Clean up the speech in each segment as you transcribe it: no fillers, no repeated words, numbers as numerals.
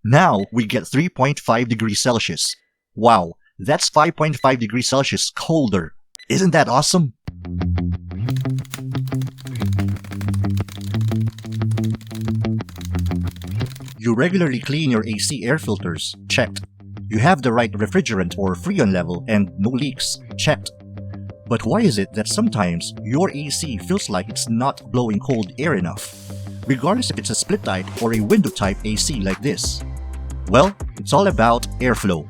Now we get 3.5 degrees Celsius. Wow, that's 5.5 degrees Celsius colder. Isn't that awesome? You regularly clean your AC air filters. Checked. You have the right refrigerant or freon level and no leaks. Checked. But why is it that sometimes your AC feels like it's not blowing cold air enough? Regardless if it's a split type or a window type AC like this. Well, it's all about airflow.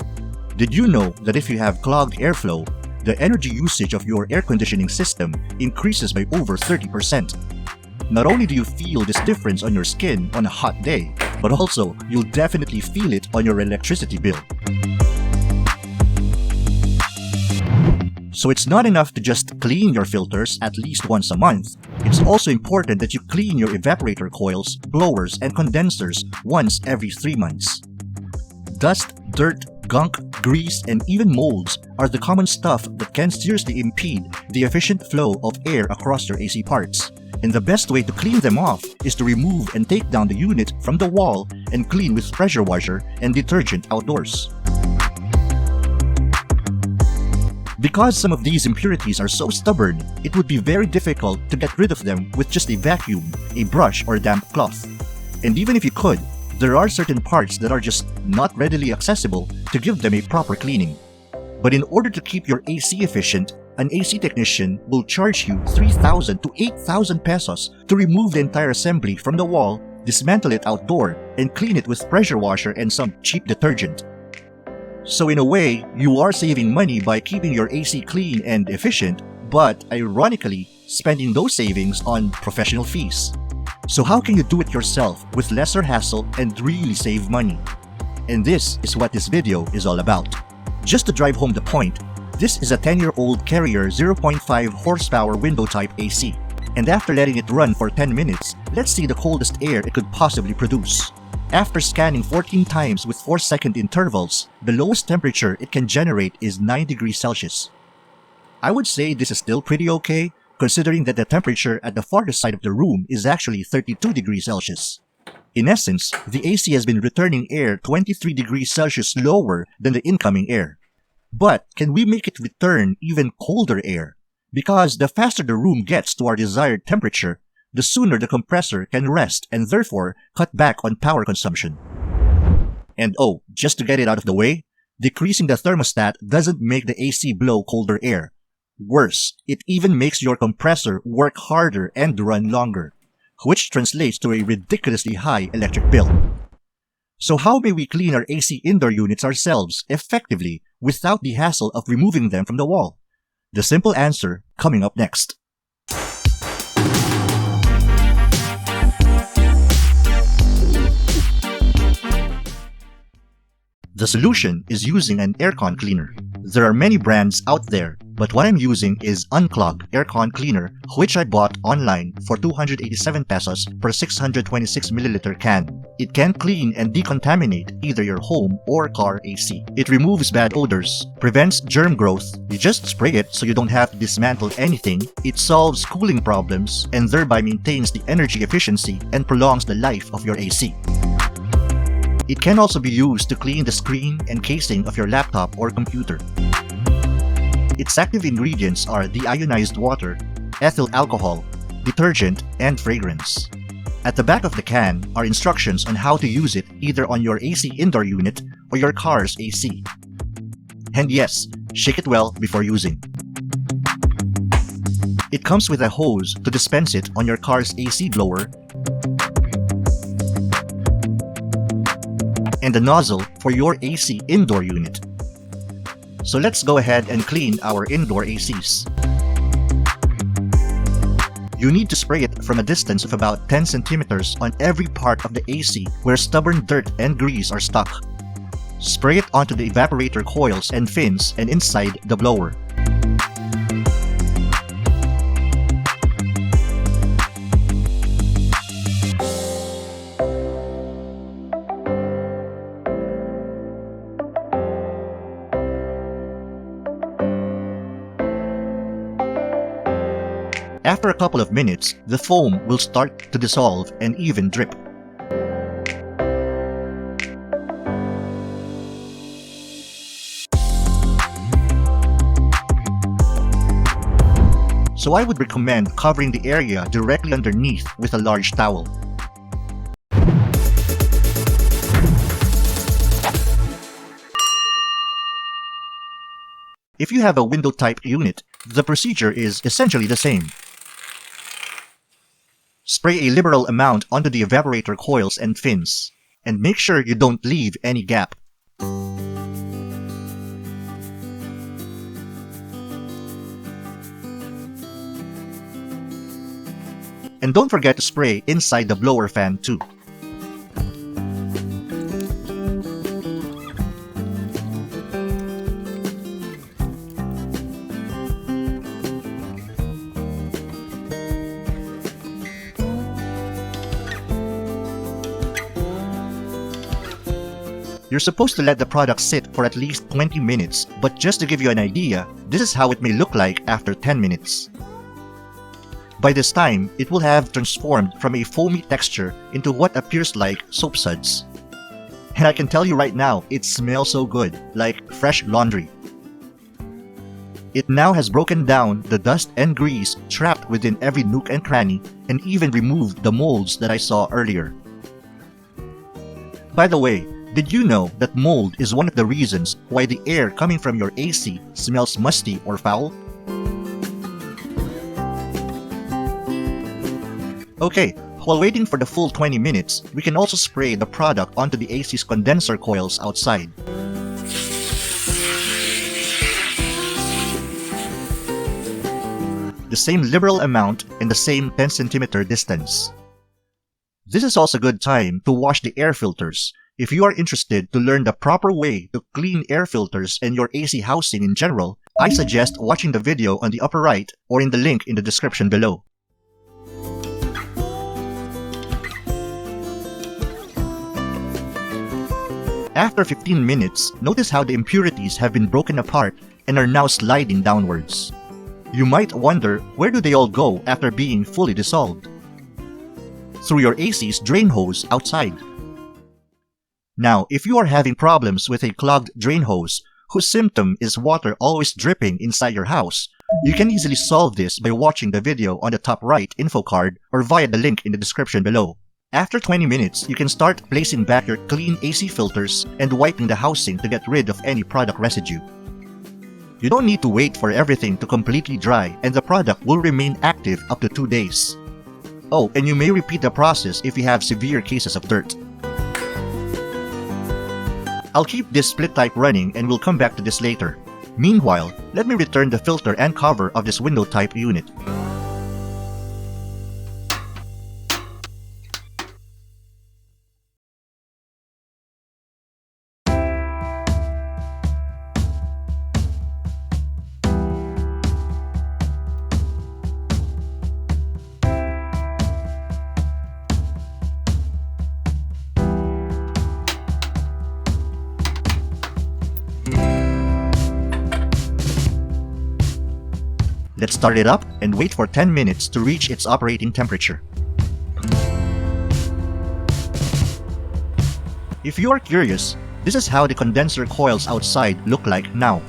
Did you know that if you have clogged airflow, the energy usage of your air conditioning system increases by over 30%? Not only do you feel this difference on your skin on a hot day, but also you'll definitely feel it on your electricity bill. So it's not enough to just clean your filters at least once a month. It's also important that you clean your evaporator coils, blowers, and condensers once every 3 months. Dust, dirt, gunk, grease, and even molds are the common stuff that can seriously impede the efficient flow of air across your AC parts. And the best way to clean them off is to remove and take down the unit from the wall and clean with pressure washer and detergent outdoors. Because some of these impurities are so stubborn, it would be very difficult to get rid of them with just a vacuum, a brush, or a damp cloth. And even if you could, there are certain parts that are just not readily accessible to give them a proper cleaning. But in order to keep your AC efficient, an AC technician will charge you 3,000 to 8,000 pesos to remove the entire assembly from the wall, dismantle it outdoor, and clean it with pressure washer and some cheap detergent. So in a way, you are saving money by keeping your AC clean and efficient, but ironically, spending those savings on professional fees. So how can you do it yourself with lesser hassle and really save money? And this is what this video is all about. Just to drive home the point, this is a 10-year-old Carrier 0.5 horsepower window type AC. And after letting it run for 10 minutes, let's see the coldest air it could possibly produce. After scanning 14 times with 4-second intervals, the lowest temperature it can generate is 9 degrees Celsius. I would say this is still pretty okay, considering that the temperature at the farthest side of the room is actually 32 degrees Celsius. In essence, the AC has been returning air 23 degrees Celsius lower than the incoming air. But can we make it return even colder air? Because the faster the room gets to our desired temperature, the sooner the compressor can rest and therefore cut back on power consumption. And oh, just to get it out of the way, decreasing the thermostat doesn't make the AC blow colder air. Worse, it even makes your compressor work harder and run longer, which translates to a ridiculously high electric bill. So how may we clean our AC indoor units ourselves effectively without the hassle of removing them from the wall? The simple answer coming up next. The solution is using an aircon cleaner. There are many brands out there, but what I'm using is UNCLOG aircon cleaner, which I bought online for 287 pesos per 626 milliliter can. It can clean and decontaminate either your home or car AC. It removes bad odors, prevents germ growth, you just spray it so you don't have to dismantle anything, it solves cooling problems, and thereby maintains the energy efficiency and prolongs the life of your AC. It can also be used to clean the screen and casing of your laptop or computer. Its active ingredients are deionized water, ethyl alcohol, detergent, and fragrance. At the back of the can are instructions on how to use it either on your AC indoor unit or your car's AC. And yes, shake it well before using. It comes with a hose to dispense it on your car's AC blower and a nozzle for your AC indoor unit. So let's go ahead and clean our indoor ACs. You need to spray it from a distance of about 10 centimeters on every part of the AC where stubborn dirt and grease are stuck. Spray it onto the evaporator coils and fins and inside the blower. After a couple of minutes, the foam will start to dissolve and even drip. so I would recommend covering the area directly underneath with a large towel. If you have a window-type unit, the procedure is essentially the same. Spray a liberal amount onto the evaporator coils and fins, and make sure you don't leave any gap. And don't forget to spray inside the blower fan too. You're supposed to let the product sit for at least 20 minutes, but just to give you an idea, this is how it may look like after 10 minutes. By this time, it will have transformed from a foamy texture into what appears like soap suds. And I can tell you right now, it smells so good, like fresh laundry. It now has broken down the dust and grease trapped within every nook and cranny, and even removed the molds that I saw earlier. By the way, did you know that mold is one of the reasons why the air coming from your AC smells musty or foul? Okay, while waiting for the full 20 minutes, we can also spray the product onto the AC's condenser coils outside. The same liberal amount and the same 10 cm distance. This is also a good time to wash the air filters. If you are interested to learn the proper way to clean air filters and your AC housing in general, I suggest watching the video on the upper right or in the link in the description below. After 15 minutes, notice how the impurities have been broken apart and are now sliding downwards. You might wonder, where do they all go after being fully dissolved? Through your AC's drain hose outside. Now, if you are having problems with a clogged drain hose, whose symptom is water always dripping inside your house, you can easily solve this by watching the video on the top right info card or via the link in the description below. After 20 minutes, you can start placing back your clean AC filters and wiping the housing to get rid of any product residue. You don't need to wait for everything to completely dry, and the product will remain active up to 2 days. Oh, and you may repeat the process if you have severe cases of dirt. I'll keep this split type running and we'll come back to this later. Meanwhile, let me return the filter and cover of this window type unit. Let's start it up and wait for 10 minutes to reach its operating temperature. If you are curious, this is how the condenser coils outside look like now.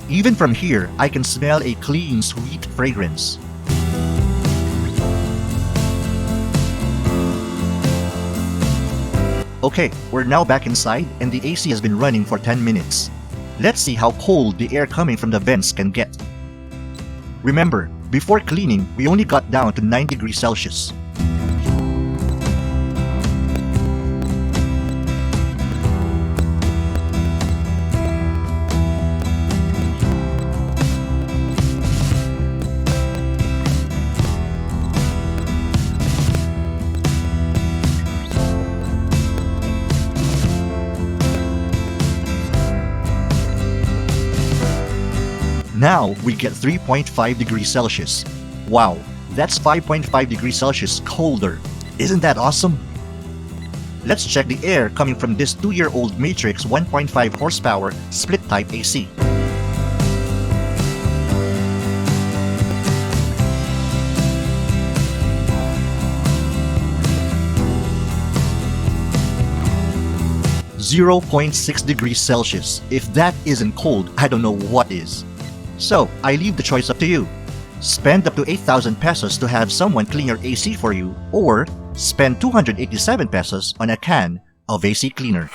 Even from here, I can smell a clean, sweet fragrance. Okay, we're now back inside and the AC has been running for 10 minutes. Let's see how cold the air coming from the vents can get. Remember, before cleaning, we only got down to 9 degrees Celsius. Now we get 3.5 degrees Celsius. Wow, that's 5.5 degrees Celsius colder. Isn't that awesome? Let's check the air coming from this 2-year-old Matrix 1.5 horsepower split type AC. 0.6 degrees Celsius. If that isn't cold, I don't know what is. So, I leave the choice up to you. Spend up to 8,000 pesos to have someone clean your AC for you, or spend 287 pesos on a can of AC cleaner.